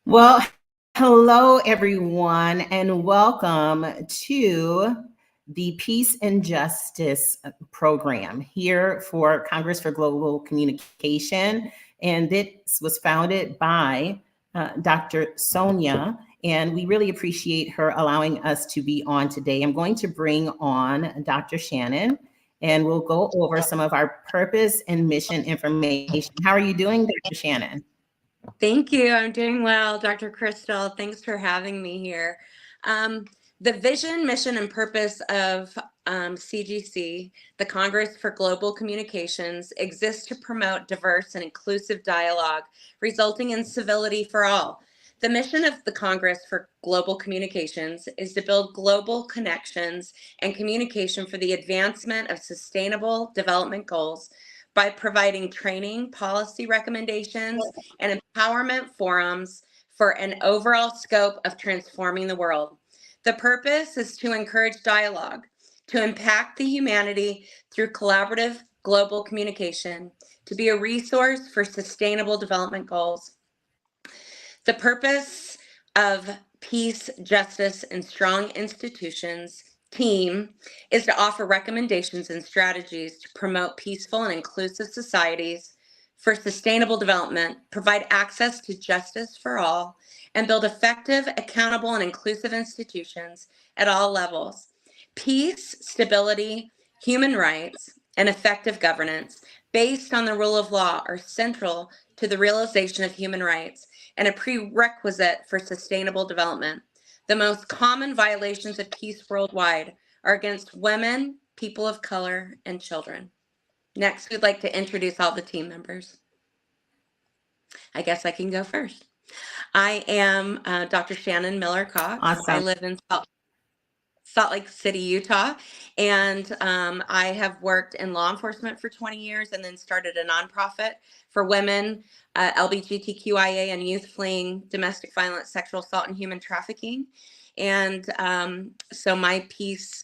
Well, hello everyone, and welcome to the Peace and Justice program here for Congress for Global Communication. And this was founded by Dr. Sonia, and we really appreciate her allowing us to be on today. I'm going to bring on Dr. Shannon, and we'll go over some of our purpose and mission information. How are you doing, Dr. Shannon? Thank you. I'm doing well, Dr. Crystal. Thanks for having me here. Um, the vision, mission, and purpose of CGC, the Congress for Global Communications, exists to promote diverse and inclusive dialogue, resulting in civility for all. The mission of the Congress for Global Communications is to build global connections and communication for the advancement of sustainable development goals by providing training, policy recommendations, and empowerment forums for an overall scope of transforming the world. The purpose is to encourage dialogue, to impact the humanity through collaborative global communication, to be a resource for sustainable development goals. The purpose of Peace, Justice, and Strong Institutions team is to offer recommendations and strategies to promote peaceful and inclusive societies for sustainable development, provide access to justice for all, and build effective, accountable, and inclusive institutions at all levels. Peace, stability, human rights, and effective governance based on the rule of law are central to the realization of human rights and a prerequisite for sustainable development. The most common violations of peace worldwide are against women, people of color, and children. Next, we'd like to introduce all the team members. I guess I can go first. I am Dr. Shannon Miller Cox. Awesome. I live in Salt Lake City, Utah, and I have worked in law enforcement for 20 years and then started a nonprofit for women, LGBTQIA, and youth fleeing domestic violence, sexual assault, and human trafficking. And so my peace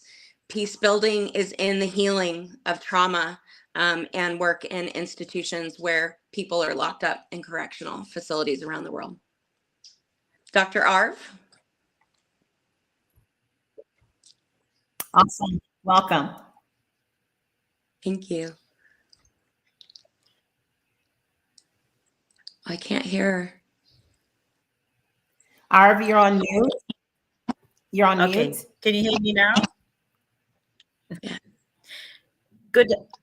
building is in the healing of trauma and work in institutions where people are locked up in correctional facilities around the world. Dr. Arv? Awesome. Welcome. Thank you. I can't hear her. Arv, you're on mute. You're on Okay. mute. Can you hear me now? Yeah.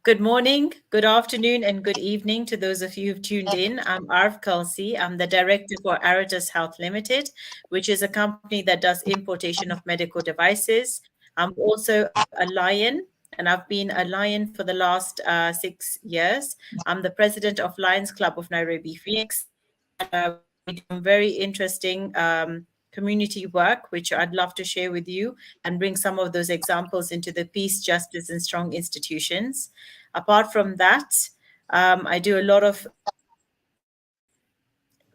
Good morning, good afternoon, and good evening to those of you who've tuned in. I'm Arv Kelsey. I'm the director for Aratus Health Limited, which is a company that does importation of medical devices. I'm also a Lion, and I've been a Lion for the last 6 years. I'm the president of Lions Club of Nairobi, Phoenix. We do very interesting community work, which I'd love to share with you and bring some of those examples into the peace, justice, and strong institutions. Apart from that, I do a lot of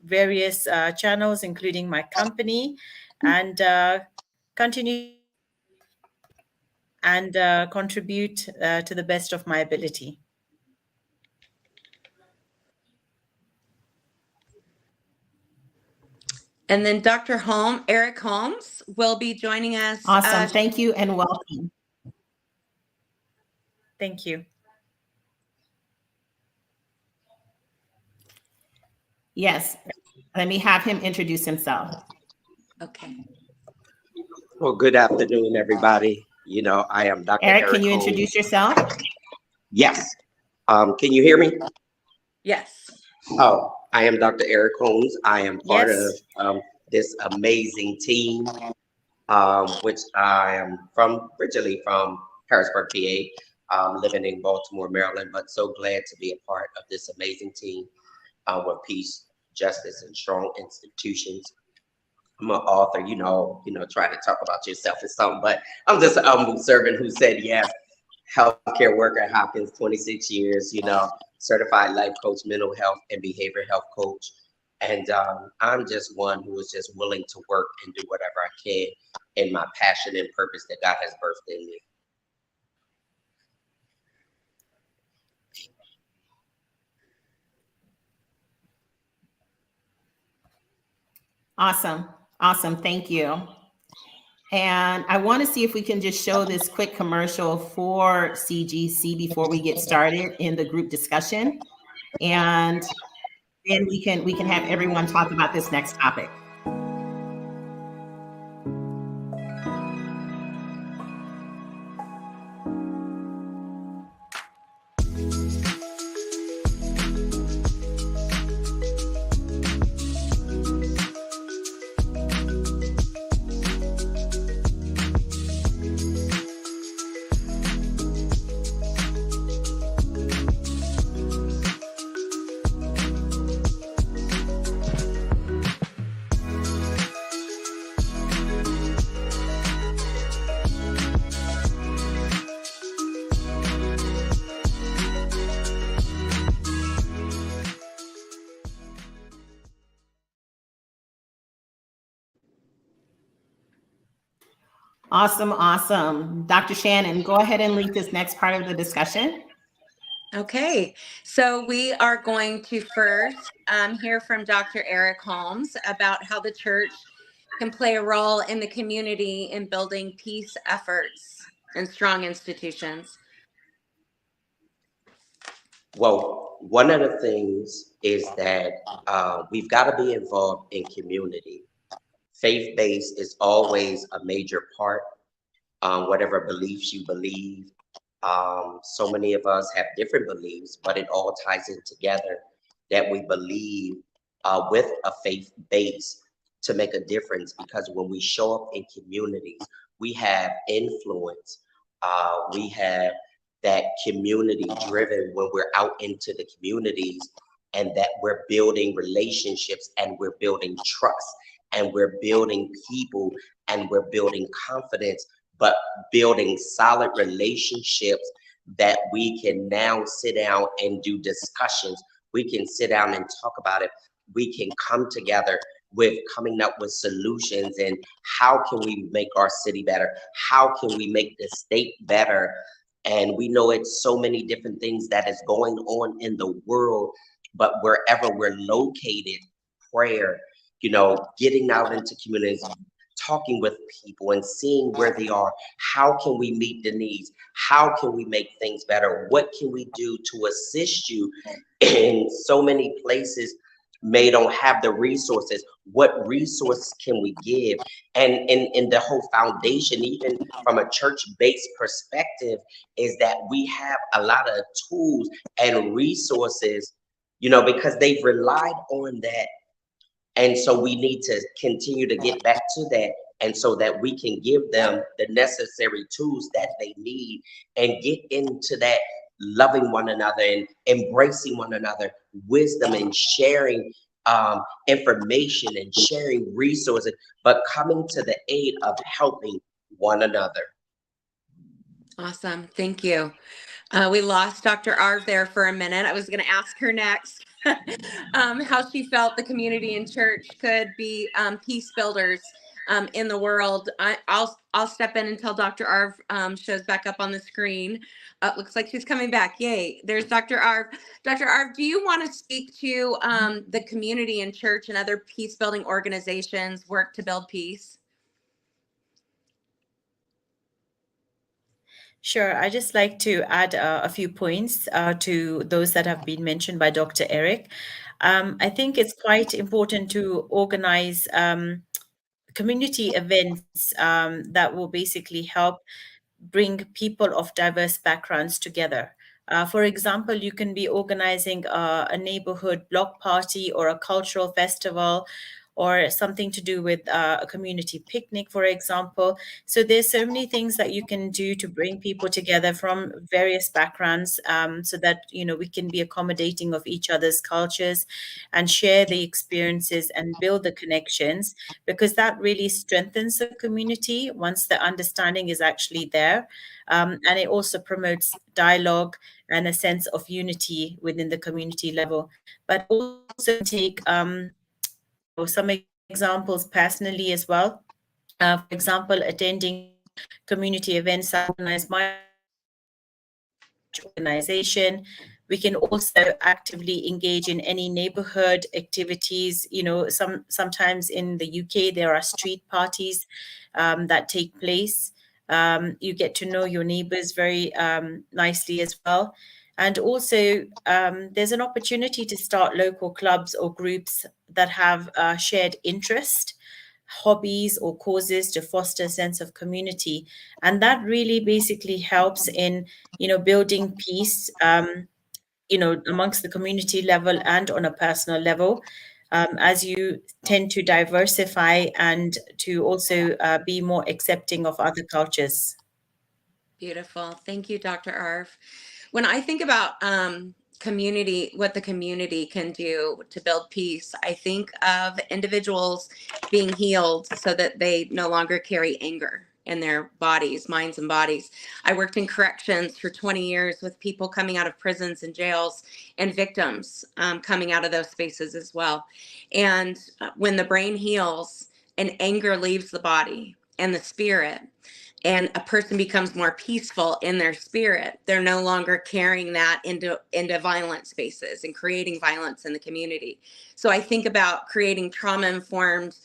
various channels, including my company, and continue and contribute to the best of my ability. And then Dr. Eric Holmes, will be joining us. Awesome. Thank you and welcome. Thank you. Yes. Let me have him introduce himself. Okay. Well, good afternoon, everybody. I am Dr. Eric, can you Holmes. introduce yourself? Yes. Can you hear me? Yes. Oh, I am Dr. Eric Holmes. I am part Yes. of this amazing team, which I am originally from Harrisburg, PA, living in Baltimore, Maryland, but so glad to be a part of this amazing team with Peace, Justice, and Strong Institutions. I'm an author, trying to talk about yourself or something, but I'm just a humble servant who said yes. Healthcare worker at Hopkins, 26 years, certified life coach, mental health and behavioral health coach. And I'm just one who is just willing to work and do whatever I can in my passion and purpose that God has birthed in me. Awesome. Awesome. Thank you. And I want to see if we can just show this quick commercial for CGC before we get started in the group discussion. And then we can have everyone talk about this next topic. Awesome, awesome. Dr. Shannon, go ahead and lead this next part of the discussion. Okay, so we are going to first hear from Dr. Eric Holmes about how the church can play a role in the community in building peace efforts and strong institutions. Well, one of the things is that we've got to be involved in community. Faith-based is always a major part, whatever beliefs you believe. So many of us have different beliefs, but it all ties in together that we believe with a faith base to make a difference, because when we show up in communities, we have influence. We have that community driven when we're out into the communities, and that we're building relationships and we're building trust and we're building people and we're building confidence, but building solid relationships that we can now sit down and do discussions. We can sit down and talk about it. We can come together with coming up with solutions and how can we make our city better? How can we make the state better? And we know it's so many different things that is going on in the world, but wherever we're located, prayer, getting out into communities, talking with people and seeing where they are. How can we meet the needs? How can we make things better? What can we do to assist you? In so many places may don't have the resources. What resources can we give? And in the whole foundation, even from a church-based perspective, is that we have a lot of tools and resources, because they've relied on that. And so we need to continue to get back to that, and so that we can give them the necessary tools that they need and get into that loving one another and embracing one another, wisdom and sharing information and sharing resources, but coming to the aid of helping one another. Awesome, thank you. We lost Dr. Arv there for a minute. I was going to ask her next how she felt the community and church could be peace builders in the world. I'll step in until Dr. Arv shows back up on the screen. Looks like she's coming back. Yay, there's Dr. Arv. Dr. Arv, do you want to speak to the community and church and other peace building organizations work to build peace? Sure. I just like to add a few points to those that have been mentioned by Dr. Eric. I think it's quite important to organize community events that will basically help bring people of diverse backgrounds together. For example, you can be organizing a neighborhood block party or a cultural festival, or something to do with a community picnic, for example. So there's so many things that you can do to bring people together from various backgrounds, so that we can be accommodating of each other's cultures and share the experiences and build the connections, because that really strengthens the community once the understanding is actually there. And it also promotes dialogue and a sense of unity within the community level. But also take some examples personally as well. For example, attending community events organized by my organization, We can also actively engage in any neighborhood activities. Sometimes in the UK, there are street parties that take place. You get to know your neighbors very nicely as well. And also, there's an opportunity to start local clubs or groups that have shared interest, hobbies, or causes to foster a sense of community. And that really basically helps in, building peace, amongst the community level and on a personal level, as you tend to diversify and to also be more accepting of other cultures. Beautiful. Thank you, Dr. Arf. When I think about community, what the community can do to build peace, I think of individuals being healed so that they no longer carry anger in their bodies, minds and bodies. I worked in corrections for 20 years with people coming out of prisons and jails and victims coming out of those spaces as well. And when the brain heals and anger leaves the body and the spirit, and a person becomes more peaceful in their spirit, they're no longer carrying that into violent spaces and creating violence in the community. So I think about creating trauma-informed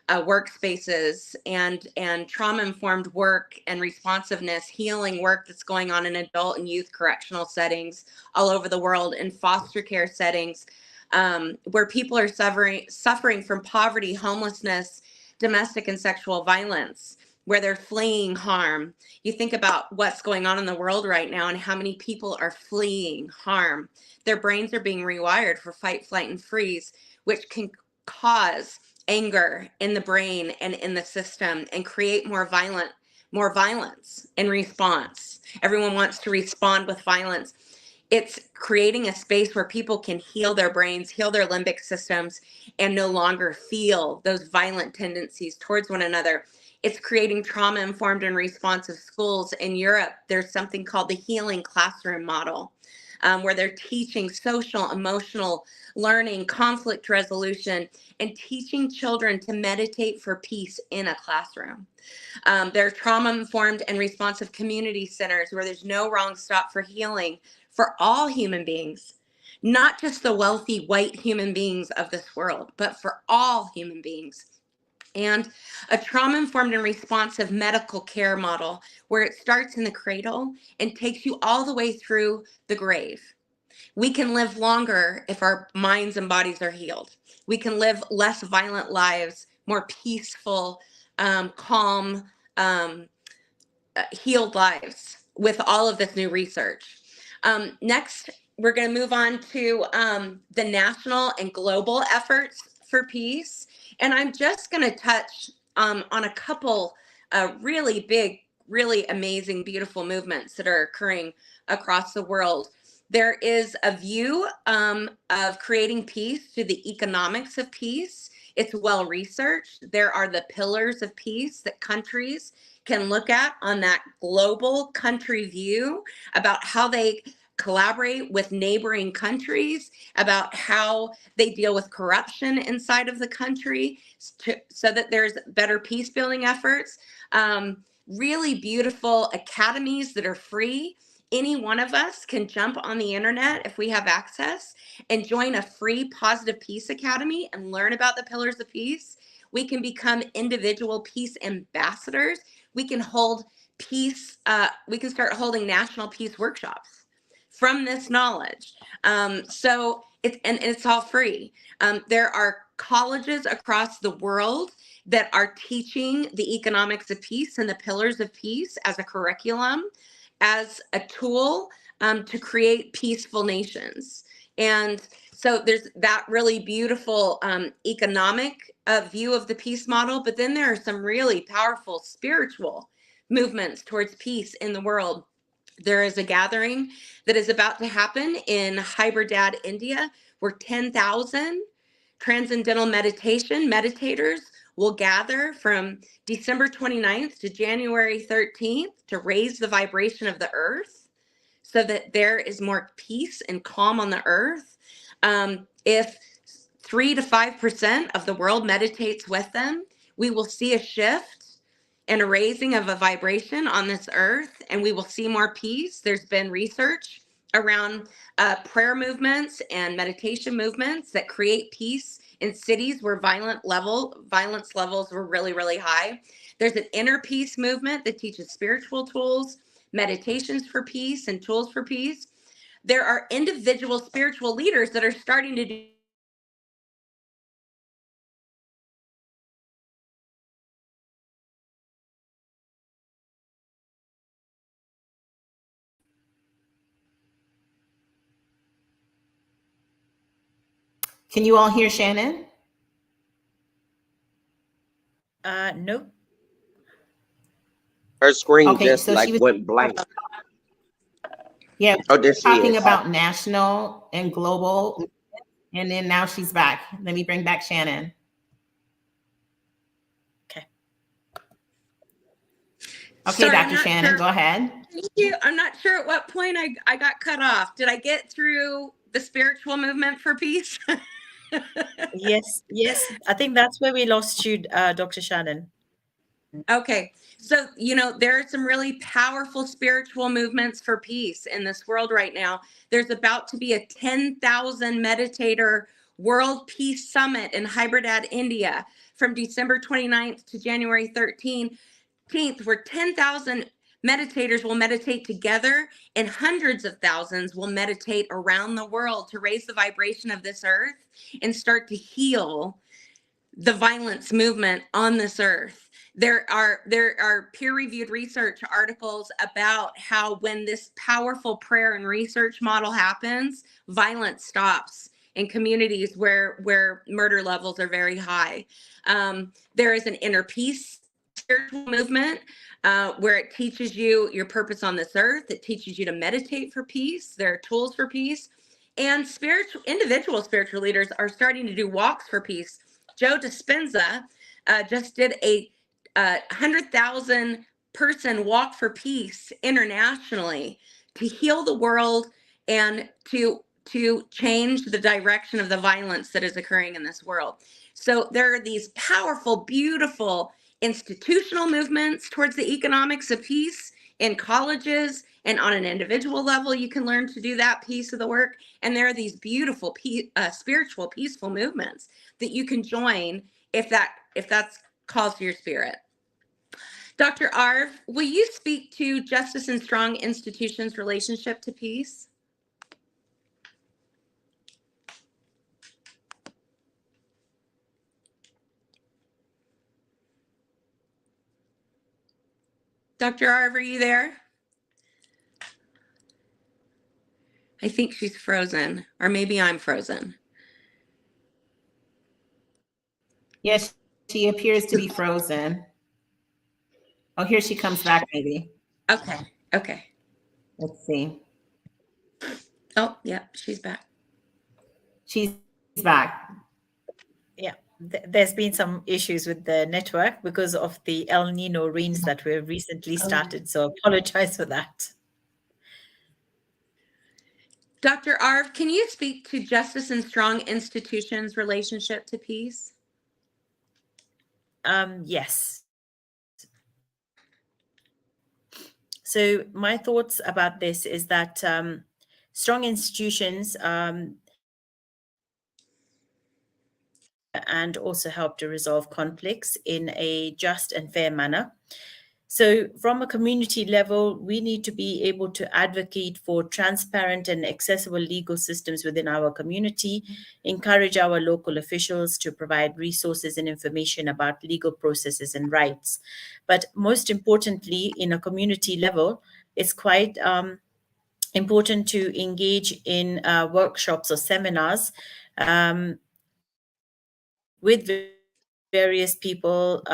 workspaces and trauma-informed work and responsiveness, healing work that's going on in adult and youth correctional settings all over the world, in foster care settings, where people are suffering from poverty, homelessness, domestic and sexual violence, where they're fleeing harm. You think about what's going on in the world right now and how many people are fleeing harm. Their brains are being rewired for fight, flight, and freeze, which can cause anger in the brain and in the system and create more violence in response. Everyone wants to respond with violence. It's creating a space where people can heal their brains, heal their limbic systems, and no longer feel those violent tendencies towards one another. It's creating trauma-informed and responsive schools. In Europe, there's something called the healing classroom model, where they're teaching social, emotional learning, conflict resolution, and teaching children to meditate for peace in a classroom. There are trauma-informed and responsive community centers where there's no wrong stop for healing for all human beings, not just the wealthy white human beings of this world, but for all human beings. And a trauma-informed and responsive medical care model where it starts in the cradle and takes you all the way through the grave. We can live longer if our minds and bodies are healed. We can live less violent lives, more peaceful, calm, healed lives with all of this new research. Next, we're going to move on to the national and global efforts for peace. And I'm just going to touch on a couple really big, really amazing, beautiful movements that are occurring across the world. There is a view of creating peace through the economics of peace. It's well researched. There are the pillars of peace that countries can look at on that global country view about how they collaborate with neighboring countries, about how they deal with corruption inside of the country so that there's better peace building efforts. Really beautiful academies that are free. Any one of us can jump on the internet if we have access and join a free Positive Peace Academy and learn about the pillars of peace. We can become individual peace ambassadors. We can hold peace, we can start holding national peace workshops from this knowledge. So it's all free. There are colleges across the world that are teaching the economics of peace and the pillars of peace as a curriculum, as a tool to create peaceful nations. And so there's that really beautiful economic view of the peace model, but then there are some really powerful spiritual movements towards peace in the world. There is a gathering that is about to happen in Hyderabad, India, where 10,000 transcendental meditators will gather from December 29th to January 13th to raise the vibration of the earth so that there is more peace and calm on the earth. If 3 to 5% of the world meditates with them, we will see a shift and a raising of a vibration on this earth, and we will see more peace. There's been research around prayer movements and meditation movements that create peace in cities where violence levels were really, really high. There's an inner peace movement that teaches spiritual tools, meditations for peace, and tools for peace. There are individual spiritual leaders that are starting to do Can you all hear Shannon? No. Her screen Okay, just so like she was went blank. yeah, Oh, there she talking is. about national and global, and then now she's back. Let me bring back Shannon. Okay. Okay, Sorry, I'm Dr. not Shannon, sure. go ahead. Thank you. I'm not sure at what point I got cut off. Did I get through the spiritual movement for peace? Yes. I think that's where we lost you, Dr. Shannon. Okay. So, there are some really powerful spiritual movements for peace in this world right now. There's about to be a 10,000 meditator World Peace Summit in Hyderabad, India from December 29th to January 13th, where 10,000 meditators will meditate together and hundreds of thousands will meditate around the world to raise the vibration of this earth and start to heal the violence movement on this earth. There are peer-reviewed research articles about how when this powerful prayer and research model happens, violence stops in communities where murder levels are very high. There is an inner peace spiritual movement where it teaches you your purpose on this earth. It teaches you to meditate for peace. There are tools for peace. And individual spiritual leaders are starting to do walks for peace. Joe Dispenza just did a 100,000 person walk for peace internationally to heal the world and to change the direction of the violence that is occurring in this world. So there are these powerful, beautiful institutional movements towards the economics of peace in colleges, and on an individual level, you can learn to do that piece of the work. And there are these beautiful spiritual, peaceful movements that you can join if that's calls to your spirit. Dr. Arv, will you speak to Justice and Strong Institutions' relationship to peace? Dr. Arv, are you there? I think she's frozen, or maybe I'm frozen. Yes, she appears to be frozen. Oh, here she comes back, maybe. Okay. Let's see. Oh, yeah, she's back. She's back. Yeah, there's been some issues with the network because of the El Nino rains that were recently started. So apologize for that. Dr. Arv, can you speak to Justice and Strong Institutions' relationship to peace? Yes. So my thoughts about this is that strong institutions and also help to resolve conflicts in a just and fair manner. So from a community level, we need to be able to advocate for transparent and accessible legal systems within our community, encourage our local officials to provide resources and information about legal processes and rights. But most importantly, in a community level, it's quite important to engage in workshops or seminars with various people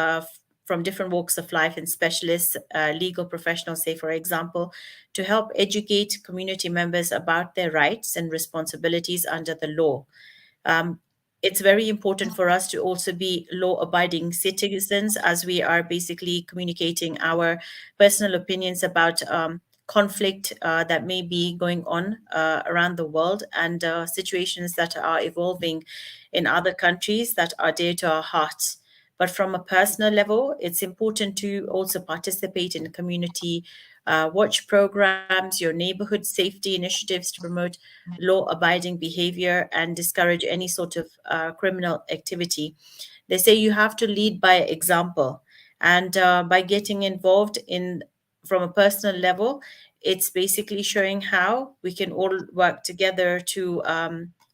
from different walks of life and specialists, legal professionals, say, for example, to help educate community members about their rights and responsibilities under the law. It's very important for us to also be law-abiding citizens as we are basically communicating our personal opinions about conflict that may be going on around the world and situations that are evolving in other countries that are dear to our hearts. But from a personal level, it's important to also participate in community watch programs, your neighborhood safety initiatives to promote law-abiding behavior and discourage any sort of criminal activity. They say you have to lead by example, and by getting involved in from a personal level, it's basically showing how we can all work together to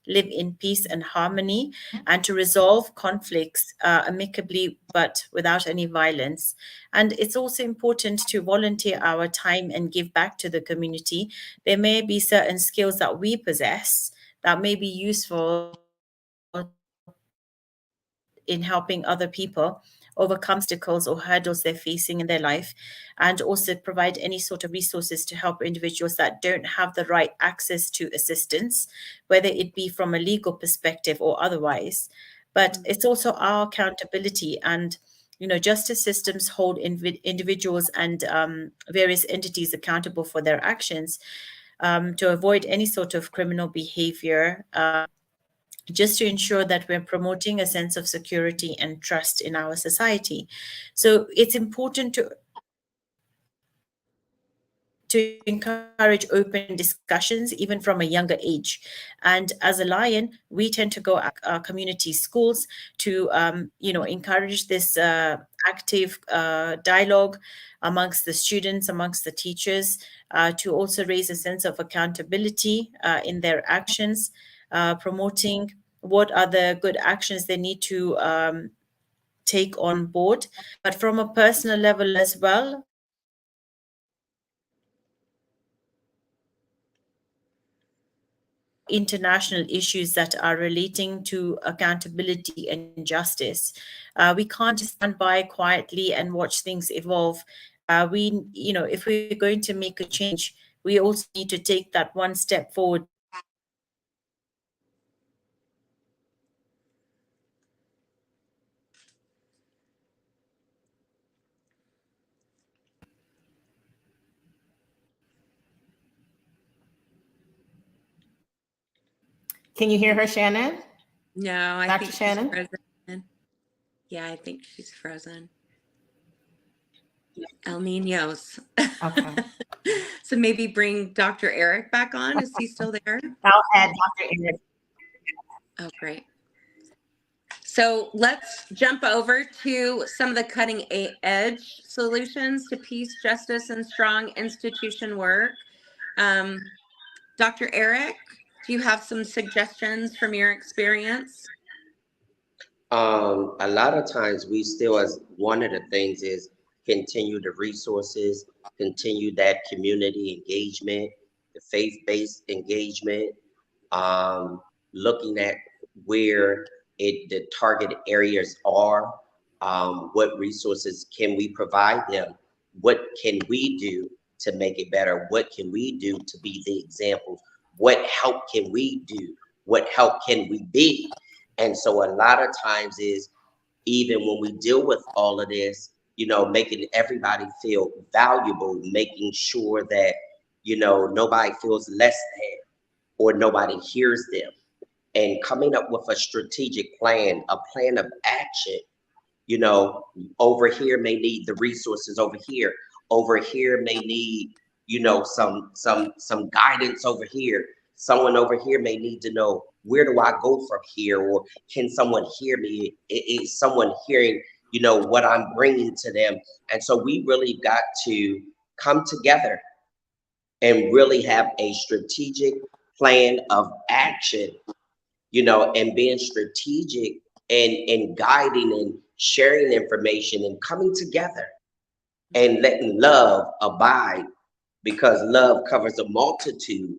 live in peace and harmony and to resolve conflicts amicably but without any violence. And it's also important to volunteer our time and give back to the community. There may be certain skills that we possess that may be useful in helping other people overcome obstacles or hurdles they're facing in their life, and also provide any sort of resources to help individuals that don't have the right access to assistance, whether it be from a legal perspective or otherwise. But it's also our accountability, and justice systems hold individuals and various entities accountable for their actions to avoid any sort of criminal behavior, just to ensure that we're promoting a sense of security and trust in our society. So it's important to encourage open discussions even from a younger age. And as a Lion, we tend to go our community schools to encourage this active dialogue amongst the students, amongst the teachers, to also raise a sense of accountability in their actions, promoting what are the good actions they need to take on board. But from a personal level as well, international issues that are relating to accountability and justice. We can't just stand by quietly and watch things evolve. If we're going to make a change, we also need to take that one step forward. Can you hear her, Shannon? No, I Dr. think she's Shannon? frozen. Yeah, I think she's frozen. El Niños. Okay. So maybe bring Dr. Eric back on. Is he still there? I'll add Dr. Eric. Oh, great. So let's jump over to some of the cutting edge solutions to peace, justice, and strong institution work. Dr. Eric, do you have some suggestions from your experience? A lot of times we still, as one of the things is continue the resources, continue that community engagement, the faith-based engagement, looking at where the target areas are, what resources can we provide them, what can we do to make it better, what can we do to be the example, what help can we do, what help can we be. And so a lot of times is, even when we deal with all of this, making everybody feel valuable, making sure that, nobody feels less than or nobody hears them, and coming up with a strategic plan, a plan of action. Over here may need the resources over here. Over here may need, some guidance over here. Someone over here may need to know, where do I go from here? Or can someone hear me? Is someone hearing, what I'm bringing to them? And so we really got to come together and really have a strategic plan of action, and being strategic and guiding and sharing information and coming together and letting love abide, because love covers a multitude,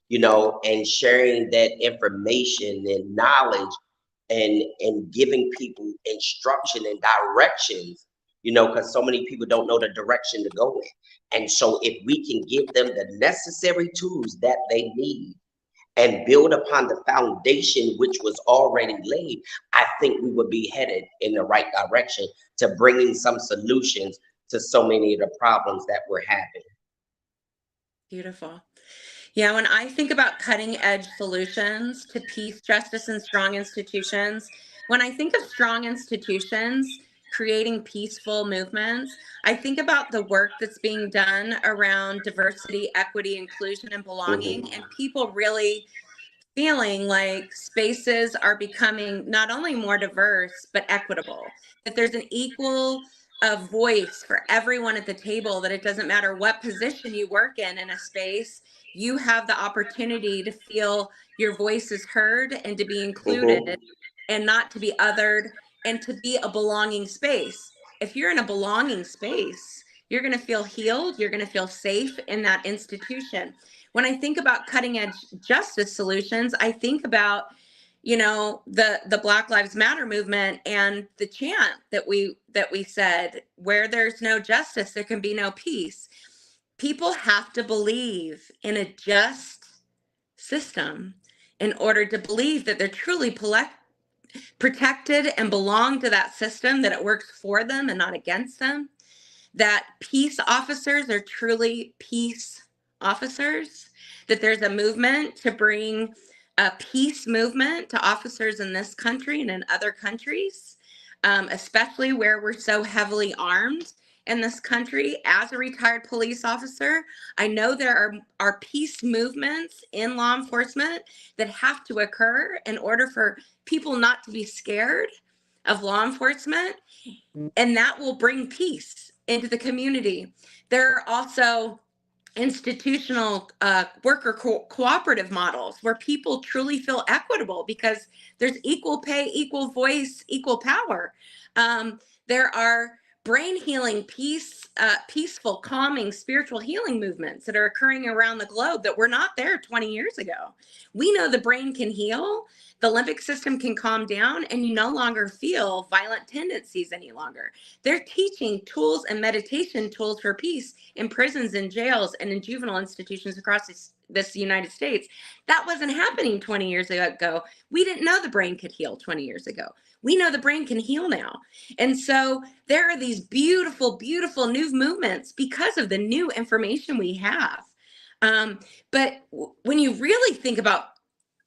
and sharing that information and knowledge and giving people instruction and directions, because so many people don't know the direction to go in. And so if we can give them the necessary tools that they need and build upon the foundation which was already laid, I think we would be headed in the right direction to bringing some solutions to so many of the problems that we're having. Beautiful. Yeah, when I think about cutting edge solutions to peace, justice, and strong institutions, when I think of strong institutions, creating peaceful movements, I think about the work that's being done around diversity, equity, inclusion, and belonging, and people really feeling like spaces are becoming not only more diverse, but equitable, that there's an equal voice for everyone at the table, that it doesn't matter what position you work in a space, you have the opportunity to feel your voice is heard and to be included and not to be othered and to be a belonging space. If you're in a belonging space, you're going to feel healed, you're going to feel safe in that institution. When I think about cutting edge justice solutions, I think about, you know, the Black Lives Matter movement and the chant that we said, where there's no justice, there can be no peace. People have to believe in a just system in order to believe that they're truly protected and belong to that system, that it works for them and not against them, that peace officers are truly peace officers, that there's a movement to bring a peace movement to officers in this country and in other countries, especially where we're so heavily armed in this country. As a retired police officer, I know there are peace movements in law enforcement that have to occur in order for people not to be scared of law enforcement, and that will bring peace into the community. There are also institutional worker cooperative models where people truly feel equitable because there's equal pay, equal voice, equal power. There are brain healing, peaceful, calming, spiritual healing movements that are occurring around the globe that were not there 20 years ago. We know the brain can heal, the limbic system can calm down, and you no longer feel violent tendencies any longer. They're teaching tools and meditation tools for peace in prisons and jails and in juvenile institutions across this United States. That wasn't happening 20 years ago. We didn't know the brain could heal 20 years ago. We know the brain can heal now. And so there are these beautiful, beautiful new movements because of the new information we have. But when you really think about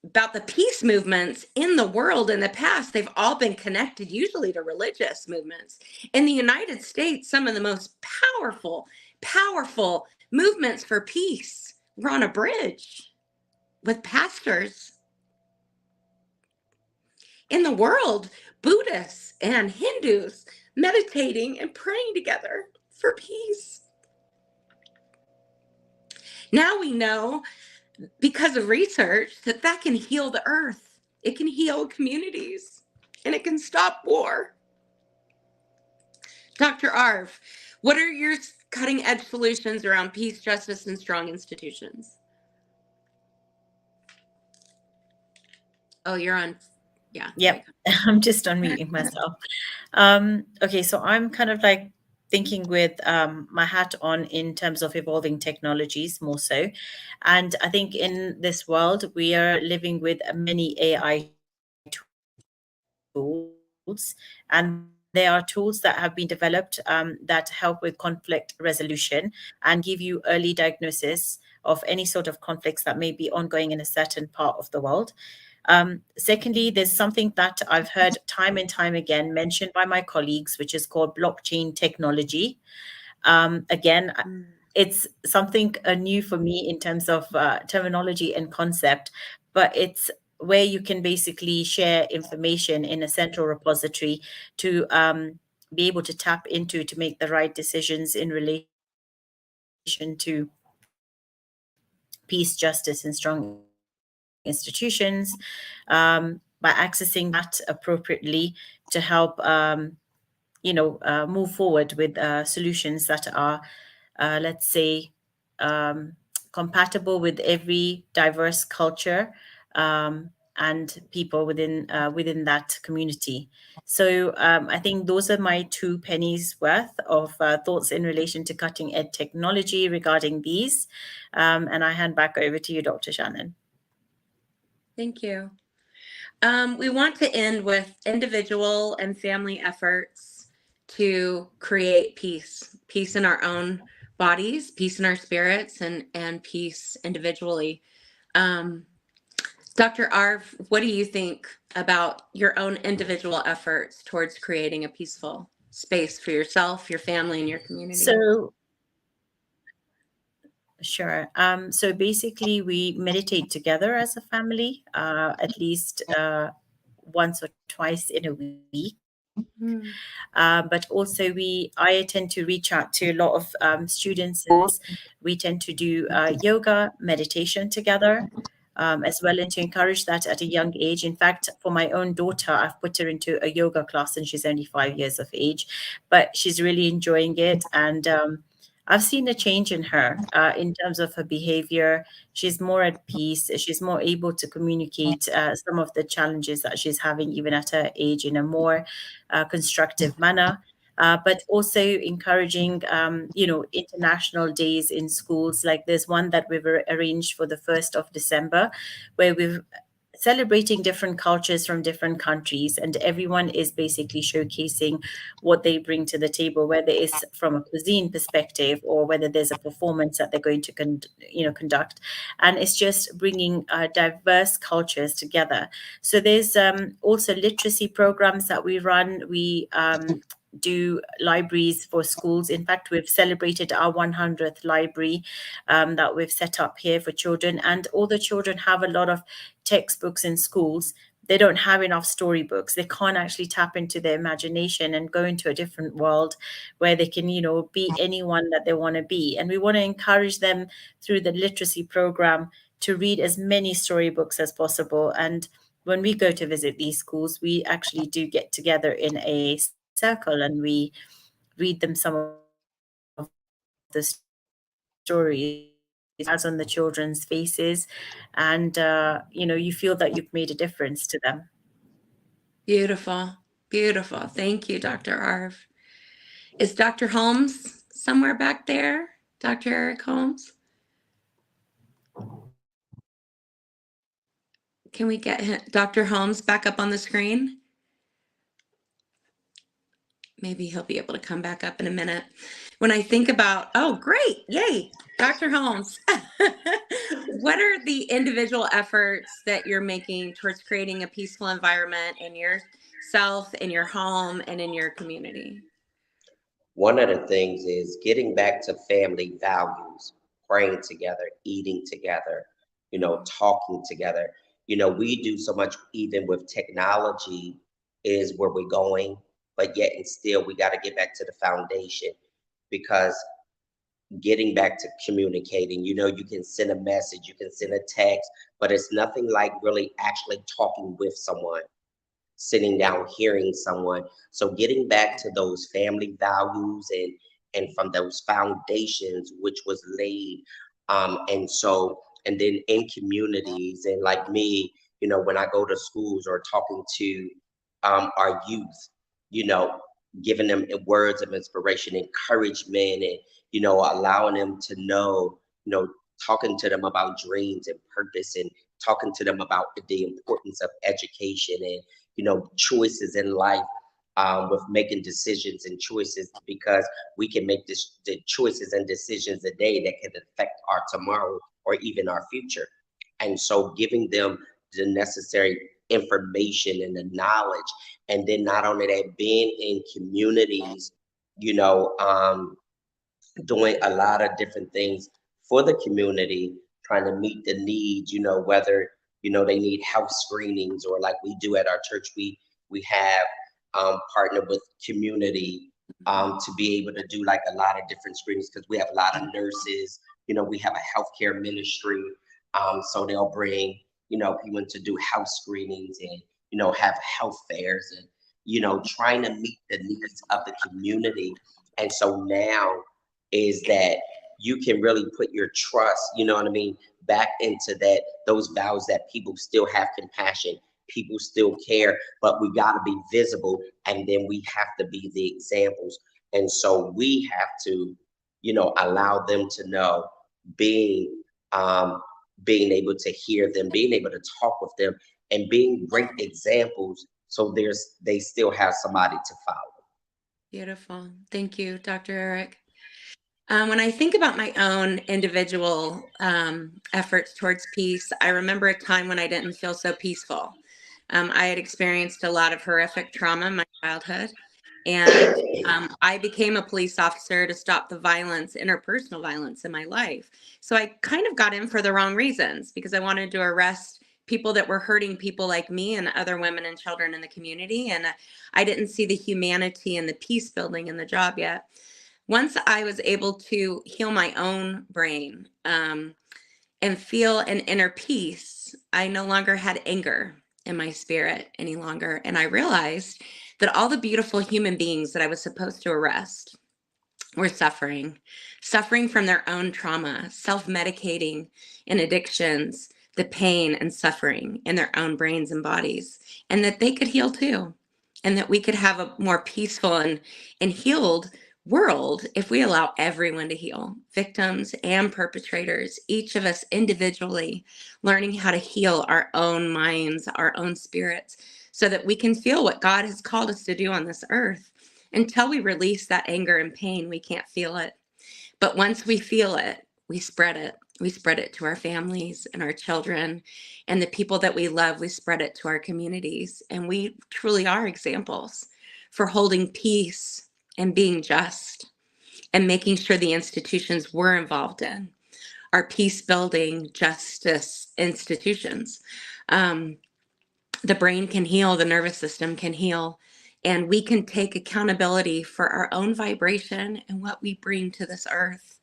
the peace movements in the world in the past, they've all been connected usually to religious movements. In the United States, some of the most powerful movements for peace were on a bridge with pastors. In the world, Buddhists and Hindus meditating and praying together for peace. Now we know, because of research, that can heal the earth. It can heal communities, and it can stop war. Dr. Arv, what are your cutting edge solutions around peace, justice, and strong institutions? Oh, you're on. Yeah. Yep. I'm just unmuting myself. Okay, so I'm kind of like thinking with my hat on in terms of evolving technologies more so. And I think in this world, we are living with many AI tools, and there are tools that have been developed that help with conflict resolution and give you early diagnosis of any sort of conflicts that may be ongoing in a certain part of the world. Secondly, there's something that I've heard time and time again mentioned by my colleagues, which is called blockchain technology. Again, it's something new for me in terms of terminology and concept, but it's where you can basically share information in a central repository to be able to tap into to make the right decisions in relation to peace, justice, and strong institutions, by accessing that appropriately to help move forward with solutions that are let's say compatible with every diverse culture and people within that community. So I think those are my 2 pennies worth of thoughts in relation to cutting edge technology regarding these, and I hand back over to you, Dr. Shannon. Thank you. We want to end with individual and family efforts to create peace in our own bodies, peace in our spirits, and peace individually. Dr. Arv, what do you think about your own individual efforts towards creating a peaceful space for yourself, your family, and your community? So, sure. So basically, we meditate together as a family, at least once or twice in a week. Mm. But also I tend to reach out to a lot of students. We tend to do yoga, meditation together, as well, and to encourage that at a young age. In fact, for my own daughter, I've put her into a yoga class, and she's only 5 years of age, but she's really enjoying it. And I've seen a change in her in terms of her behavior. She's more at peace. She's more able to communicate some of the challenges that she's having, even at her age, in a more constructive manner. But also encouraging, international days in schools. Like there's one that we've arranged for the 1st of December, where we've celebrating different cultures from different countries, and everyone is basically showcasing what they bring to the table, whether it's from a cuisine perspective or whether there's a performance that they're going to conduct. And it's just bringing diverse cultures together. So there's also literacy programs that we run. We do libraries for schools. In fact, we've celebrated our 100th library that we've set up here for children, and all the children have a lot of textbooks in schools. They don't have enough storybooks. They can't actually tap into their imagination and go into a different world where they can, be anyone that they want to be. And we want to encourage them through the literacy program to read as many storybooks as possible. And when we go to visit these schools, we actually do get together in a circle and we read them some of the stories as on the children's faces, and you feel that you've made a difference to them. Beautiful. Beautiful. Thank you, Dr. Arv. Is Dr. Holmes somewhere back there? Dr. Eric Holmes? Can we get Dr. Holmes back up on the screen? Maybe he'll be able to come back up in a minute. When I think about, oh, great, yay, Dr. Holmes. What are the individual efforts that you're making towards creating a peaceful environment in yourself, in your home, and in your community? One of the things is getting back to family values, praying together, eating together, talking together. We do so much, even with technology is where we're going, but yet and still we got to get back to the foundation, because getting back to communicating, you can send a message, you can send a text, but it's nothing like really actually talking with someone, sitting down, hearing someone. So getting back to those family values and from those foundations, which was laid. And then in communities, and like me, when I go to schools or talking to our youth, giving them words of inspiration, encouragement, and, allowing them to know, talking to them about dreams and purpose, and talking to them about the importance of education and, choices in life, with making decisions and choices, because we can make the choices and decisions today that can affect our tomorrow or even our future. And so giving them the necessary information and the knowledge, and then not only that, being in communities, doing a lot of different things for the community, trying to meet the needs, whether, they need health screenings, or like we do at our church, we have partnered with community to be able to do like a lot of different screenings, because we have a lot of nurses, we have a healthcare ministry. So they'll bring, people to do health screenings and, have health fairs and, trying to meet the needs of the community. And so now is that you can really put your trust, back into those values, that people still have compassion, people still care, but we got to be visible, and then we have to be the examples. And so we have to, allow them to know, being able to hear them, being able to talk with them, and being great examples, so they still have somebody to follow. Beautiful. Thank you, Dr. Eric. When I think about my own individual efforts towards peace, I remember a time when I didn't feel so peaceful. I had experienced a lot of horrific trauma in my childhood, And I became a police officer to stop the violence, interpersonal violence in my life. So I kind of got in for the wrong reasons because I wanted to arrest people that were hurting people like me and other women and children in the community. And I didn't see the humanity and the peace building in the job yet. Once I was able to heal my own brain and feel an inner peace, I no longer had anger in my spirit any longer. And I realized that all the beautiful human beings that I was supposed to arrest were suffering from their own trauma, self-medicating in addictions, the pain and suffering in their own brains and bodies, and that they could heal too, and that we could have a more peaceful and healed world if we allow everyone to heal, victims and perpetrators, each of us individually learning how to heal our own minds, our own spirits, so that we can feel what God has called us to do on this earth. Until we release that anger and pain, we can't feel it. But once we feel it, we spread it. We spread it to our families and our children and the people that we love. We spread it to our communities. And we truly are examples for holding peace and being just and making sure the institutions we're involved in are peace building justice institutions. The brain can heal, the nervous system can heal, and we can take accountability for our own vibration and what we bring to this earth.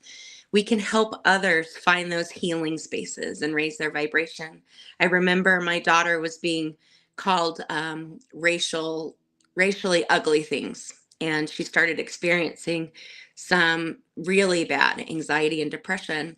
We can help others find those healing spaces and raise their vibration. I remember my daughter was being called racially ugly things, and she started experiencing some really bad anxiety and depression.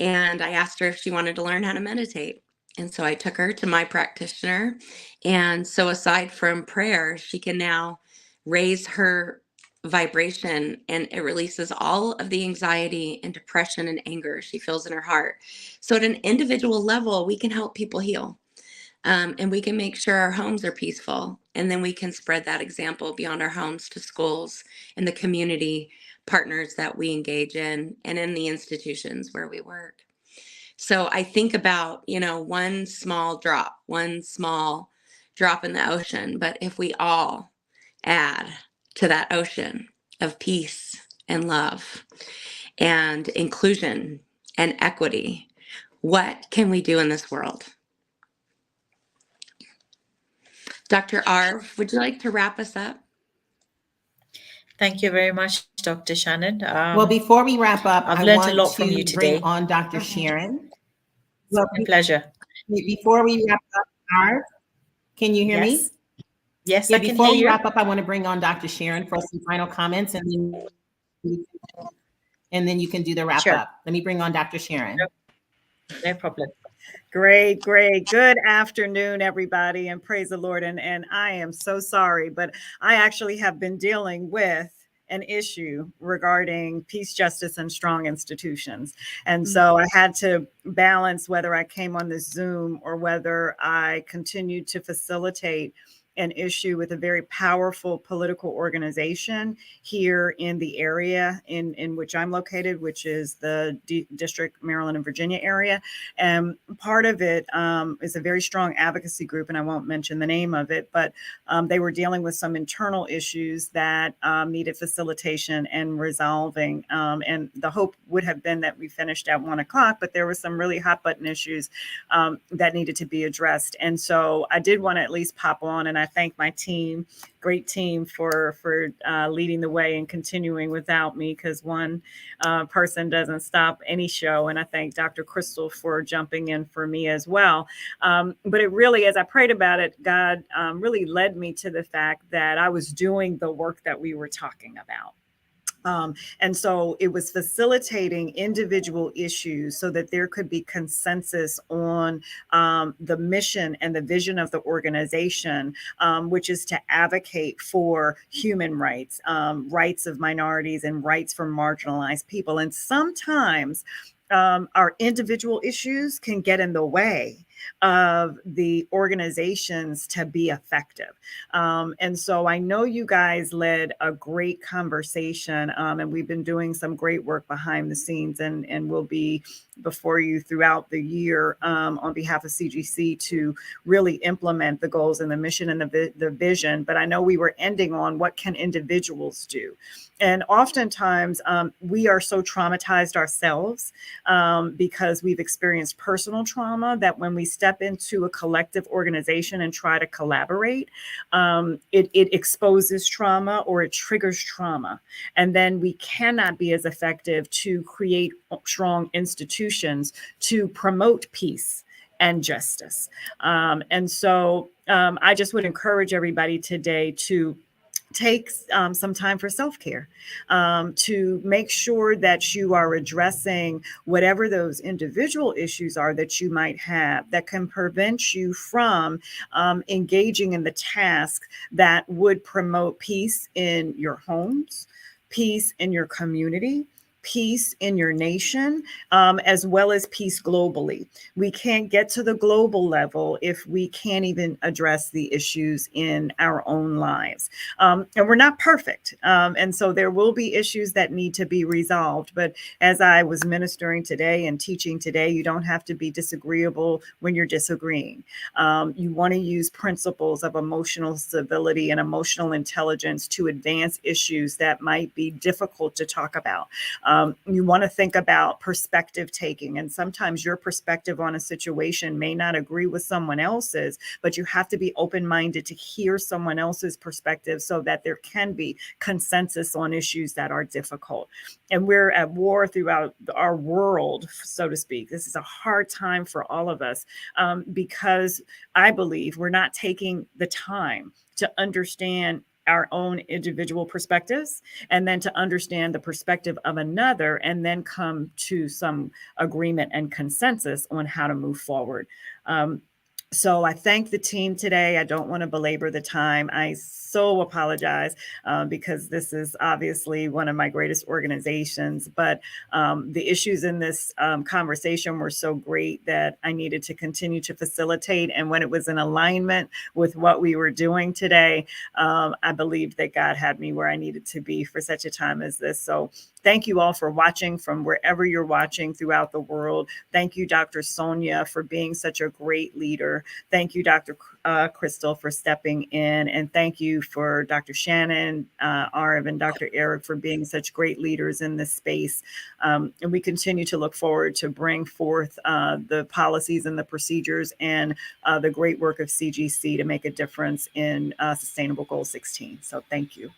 And I asked her if she wanted to learn how to meditate. And so I took her to my practitioner. And so aside from prayer, she can now raise her vibration, and it releases all of the anxiety and depression and anger she feels in her heart. So at an individual level, we can help people heal. And we can make sure our homes are peaceful. And then we can spread that example beyond our homes to schools and the community partners that we engage in and in the institutions where we work. So I think about, one small drop in the ocean. But if we all add to that ocean of peace and love and inclusion and equity, what can we do in this world? Dr. Arv, would you like to wrap us up? Thank you very much, Dr. Shannon. Well, before we wrap up, I've I learned want a lot from you to bring today. on Dr. Sharon. Well, My pleasure. before we wrap up, Arv, can you hear me? Yes. Yes, Yeah, I can before hear we you. wrap up, I want to bring on Dr. Sharon for some final comments, and then you can do the wrap Sure. up. Let me bring on Dr. Sharon. No problem. Great. Good afternoon, everybody, and praise the Lord. And I am so sorry, but I actually have been dealing with an issue regarding peace, justice, and strong institutions. And so I had to balance whether I came on this Zoom or whether I continued to facilitate an issue with a very powerful political organization here in the area in which I'm located, which is the District, Maryland, and Virginia area. And part of it is a very strong advocacy group, and I won't mention the name of it, but they were dealing with some internal issues that needed facilitation and resolving. And the hope would have been that we finished at 1 o'clock, but there were some really hot button issues that needed to be addressed. And so I did want to at least pop on, and I thank my team, great team, for leading the way and continuing without me, because one person doesn't stop any show. And I thank Dr. Crystal for jumping in for me as well. But it really, as I prayed about it, God really led me to the fact that I was doing the work that we were talking about. And so it was facilitating individual issues so that there could be consensus on the mission and the vision of the organization, which is to advocate for human rights, rights of minorities, and rights for marginalized people. And sometimes our individual issues can get in the way of the organizations to be effective. And so I know you guys led a great conversation, and we've been doing some great work behind the scenes, and we'll be before you throughout the year on behalf of CGC to really implement the goals and the mission and the vision. But I know we were ending on what can individuals do. And oftentimes we are so traumatized ourselves because we've experienced personal trauma that when we step into a collective organization and try to collaborate, it exposes trauma or it triggers trauma. And then we cannot be as effective to create strong institutions to promote peace and justice. And so I just would encourage everybody today to take some time for self-care, to make sure that you are addressing whatever those individual issues are that you might have that can prevent you from engaging in the task that would promote peace in your homes, peace in your community, peace in your nation, as well as peace globally. We can't get to the global level if we can't even address the issues in our own lives. And we're not perfect. And so there will be issues that need to be resolved. But as I was ministering today and teaching today, you don't have to be disagreeable when you're disagreeing. You want to use principles of emotional stability and emotional intelligence to advance issues that might be difficult to talk about. You want to think about perspective taking, and sometimes your perspective on a situation may not agree with someone else's, but you have to be open-minded to hear someone else's perspective so that there can be consensus on issues that are difficult. And we're at war throughout our world, so to speak. This is a hard time for all of us because I believe we're not taking the time to understand our own individual perspectives, and then to understand the perspective of another, and then come to some agreement and consensus on how to move forward. So I thank the team today. I don't want to belabor the time. I so apologize because this is obviously one of my greatest organizations, but the issues in this conversation were so great that I needed to continue to facilitate. And when it was in alignment with what we were doing today, I believed that God had me where I needed to be for such a time as this. So thank you all for watching from wherever you're watching throughout the world. Thank you, Dr. Sonia, for being such a great leader. Thank you, Dr. Crystal, for stepping in. And thank you for Dr. Shannon, Arv, and Dr. Eric for being such great leaders in this space. And we continue to look forward to bring forth the policies and the procedures and the great work of CGC to make a difference in Sustainable Goal 16. So thank you.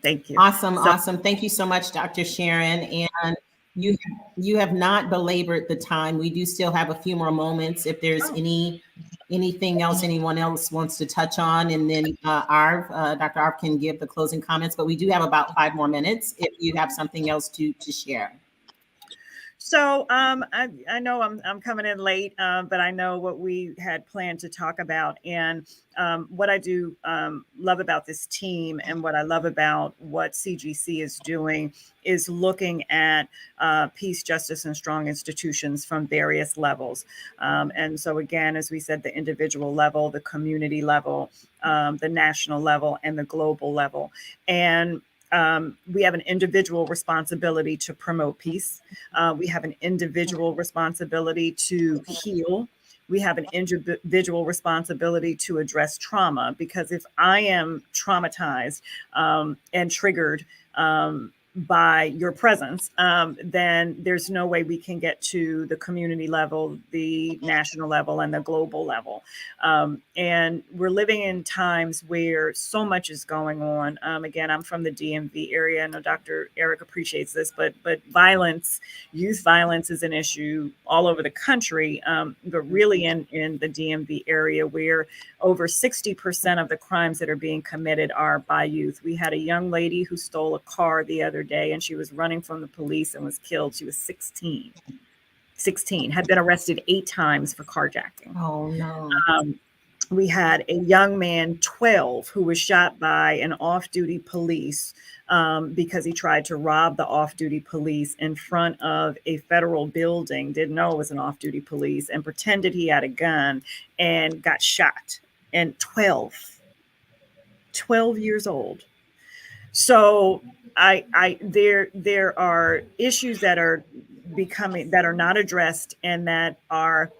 Thank you. Awesome. Thank you so much, Dr. Sharon. And you have not belabored the time. We do still have a few more moments. If there's anything else anyone else wants to touch on, and then Dr. Arv can give the closing comments. But we do have about 5 more minutes if you have something else to share. So I know I'm coming in late, but I know what we had planned to talk about. And what I do love about this team and what I love about what CGC is doing is looking at peace, justice, and strong institutions from various levels. And so again, as we said, the individual level, the community level, the national level, and the global level. And we have an individual responsibility to promote peace. We have an individual responsibility to heal. We have an individual responsibility to address trauma, because if I am traumatized and triggered by your presence, then there's no way we can get to the community level, the national level, and the global level. And we're living in times where so much is going on. Again, I'm from the DMV area. I know Dr. Eric appreciates this, but violence, youth violence is an issue all over the country, but really in the DMV area, where over 60% of the crimes that are being committed are by youth. We had a young lady who stole a car the other day, and she was running from the police and was killed. She was 16, had been arrested 8 times for carjacking. Oh, no. We had a young man, 12, who was shot by an off-duty police because he tried to rob the off-duty police in front of a federal building, didn't know it was an off-duty police, and pretended he had a gun and got shot. And 12 years old. So there are issues that are not addressed, and that are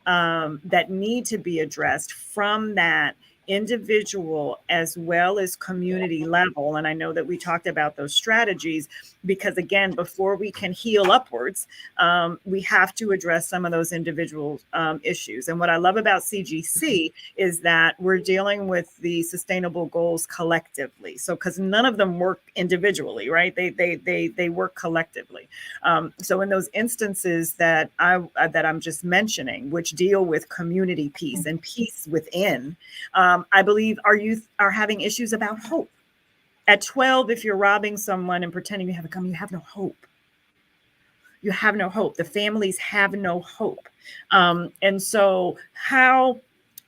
that need to be addressed from that individual as well as community level. And I know that we talked about those strategies, because again, before we can heal upwards, we have to address some of those individual issues. And what I love about CGC is that we're dealing with the sustainable goals collectively. So, because none of them work individually, right? They work collectively. So in those instances that I'm just mentioning, which deal with community peace and peace within, I believe our youth are having issues about hope. At 12, if you're robbing someone and pretending you have a gun, you have no hope. You have no hope. The families have no hope. And so how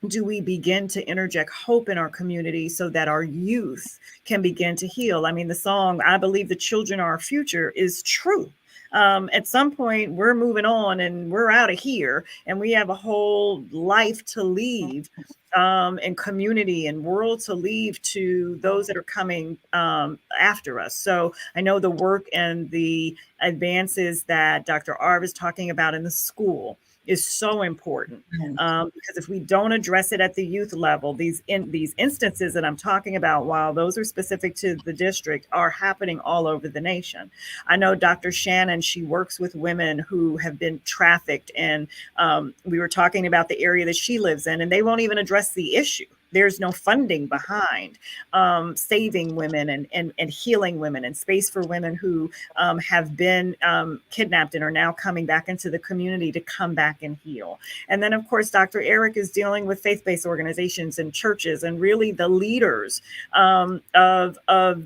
do we begin to interject hope in our community so that our youth can begin to heal? I mean, the song, I Believe the Children Are Our Future, is true. At some point, we're moving on and we're out of here, and we have a whole life to leave, and community and world to leave to those that are coming after us. So I know the work and the advances that Dr. Arv is talking about in the school is so important, because if we don't address it at the youth level, these instances that I'm talking about, while those are specific to the district, are happening all over the nation. I know Dr. Shannon, she works with women who have been trafficked, and we were talking about the area that she lives in, and they won't even address the issue. There's no funding behind saving women and healing women, and space for women who have been kidnapped and are now coming back into the community to come back and heal. And then, of course, Dr. Eric is dealing with faith-based organizations and churches, and really the leaders of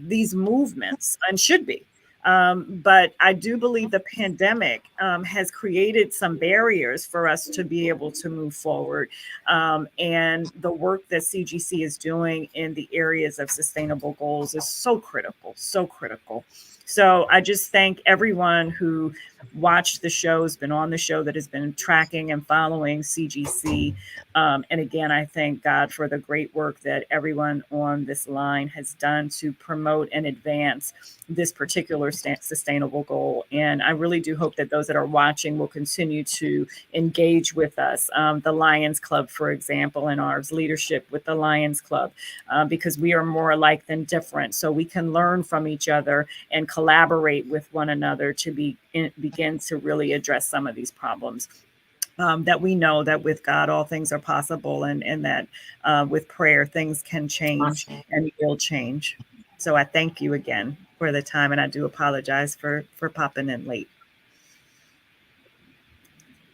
these movements, and should be. But I do believe the pandemic has created some barriers for us to be able to move forward. And the work that CGC is doing in the areas of sustainable goals is so critical, so critical. So I just thank everyone who watched the show, has been on the show, that has been tracking and following CGC. And again, I thank God for the great work that everyone on this line has done to promote and advance this particular sustainable goal. And I really do hope that those that are watching will continue to engage with us. The Lions Club, for example, and our leadership with the Lions Club, because we are more alike than different. So we can learn from each other and collaborate with one another to begin to really address some of these problems. That we know that with God, all things are possible, and that with prayer, things can change and will change. So I thank you again for the time, and I do apologize for popping in late.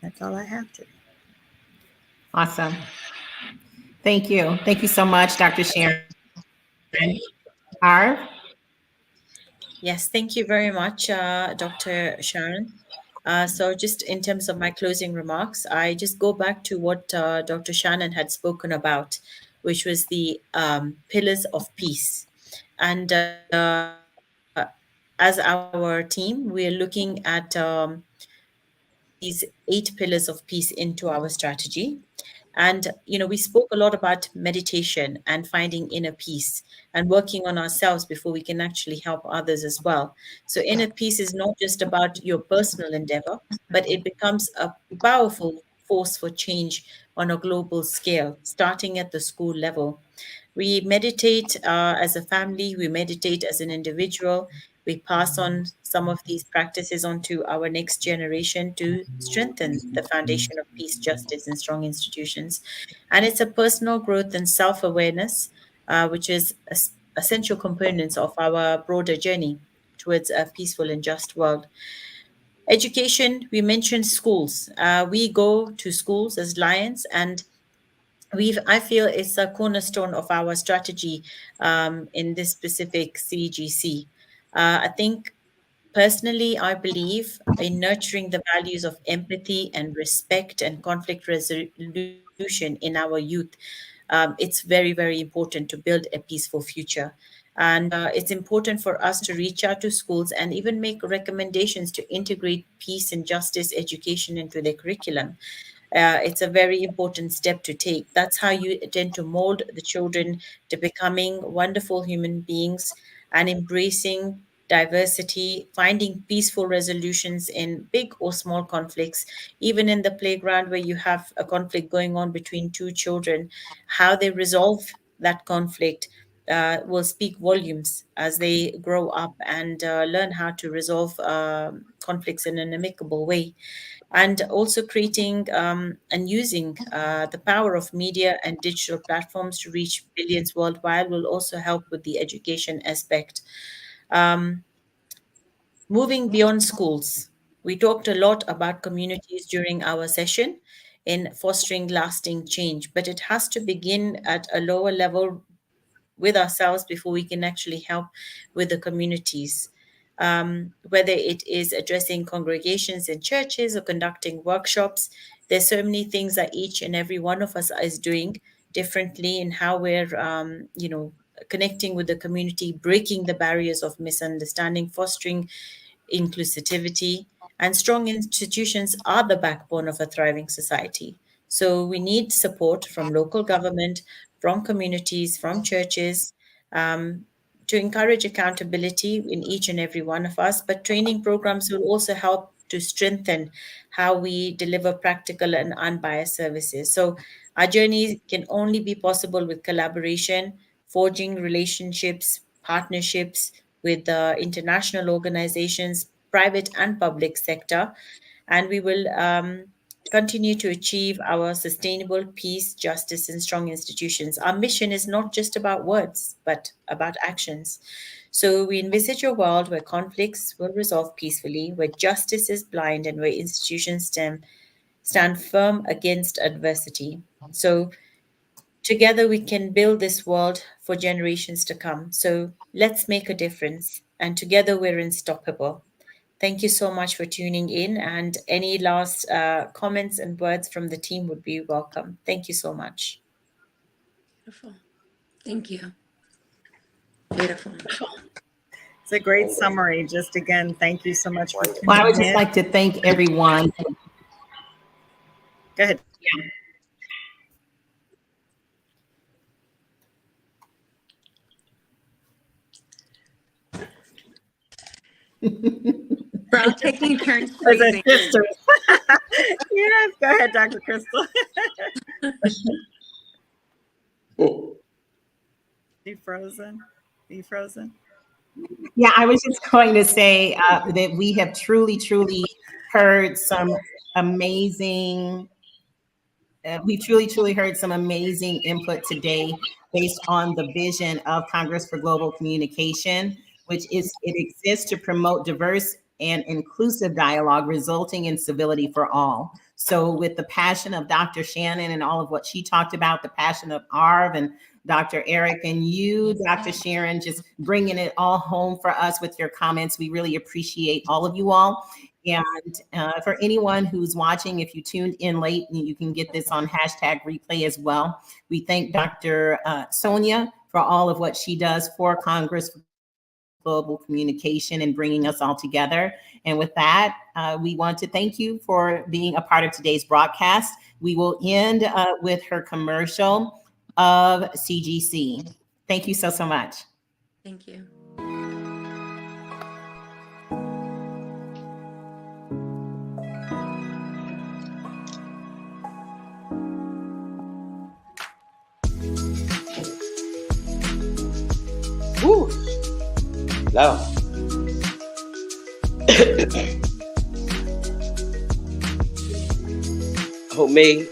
That's all I have to. Awesome. Thank you. Thank you so much, Dr. Sharon. Arv? Yes, thank you very much, Dr. Sharon. So just in terms of my closing remarks, I just go back to what Dr. Shannon had spoken about, which was the pillars of peace. And as our team, we are looking at these 8 pillars of peace into our strategy. And, we spoke a lot about meditation and finding inner peace and working on ourselves before we can actually help others as well. So inner peace is not just about your personal endeavor, but it becomes a powerful force for change on a global scale, starting at the school level. We meditate as a family, we meditate as an individual. We pass on some of these practices onto our next generation to strengthen the foundation of peace, justice, and strong institutions. And it's a personal growth and self-awareness, which is essential components of our broader journey towards a peaceful and just world. Education, we mentioned schools. We go to schools as Lions, and I feel it's a cornerstone of our strategy in this specific CGC. I think personally, I believe in nurturing the values of empathy and respect and conflict resolution in our youth. It's very, very important to build a peaceful future. And it's important for us to reach out to schools and even make recommendations to integrate peace and justice education into their curriculum. It's a very important step to take. That's how you tend to mold the children to becoming wonderful human beings and embracing diversity, finding peaceful resolutions in big or small conflicts, even in the playground where you have a conflict going on between two children, how they resolve that conflict will speak volumes as they grow up and learn how to resolve conflicts in an amicable way. And also creating and using the power of media and digital platforms to reach billions worldwide will also help with the education aspect. Um, Moving beyond schools, we talked a lot about communities during our session in fostering lasting change, but it has to begin at a lower level with ourselves before we can actually help with the communities. Whether it is addressing congregations in churches or conducting workshops, there's so many things that each and every one of us is doing differently in how we're, connecting with the community, breaking the barriers of misunderstanding, fostering inclusivity, and strong institutions are the backbone of a thriving society. So we need support from local government, from communities, from churches, um, to encourage accountability in each and every one of us. But training programs will also help to strengthen how we deliver practical and unbiased services. So our journey can only be possible with collaboration, forging relationships, partnerships with international organizations, private and public sector, and we will continue to achieve our sustainable peace, justice, and strong institutions. Our mission is not just about words, but about actions. So we envisage a world where conflicts will resolve peacefully, where justice is blind, and where institutions stand firm against adversity. So together we can build this world for generations to come. So let's make a difference, and together we're unstoppable. Thank you so much for tuning in, and any last comments and words from the team would be welcome. Thank you so much. Beautiful. Thank you. Beautiful. It's a great summary. Just again, thank you so much for tuning Well, I would just in. like to thank everyone. Go ahead. We're all taking turns As a freezing. sister. Yes, go ahead, Dr. Crystal. You frozen? You frozen? Yeah, I was just going to say that we have truly heard some amazing, we truly heard some amazing input today based on the vision of Congress for Global Communication, which is it exists to promote diverse and inclusive dialogue resulting in civility for all. So with the passion of Dr. Shannon and all of what she talked about, the passion of Arv and Dr. Eric and you, Dr. Sharon, just bringing it all home for us with your comments. We really appreciate all of you all. And for anyone who's watching, if you tuned in late, you can get this on #replay as well. We thank Dr. Sonia for all of what she does for Congress for Global Communication and bringing us all together. And with that, we want to thank you for being a part of today's broadcast. We will end with her commercial of CGC. Thank you so much. Thank you. Woo! Love. Homemade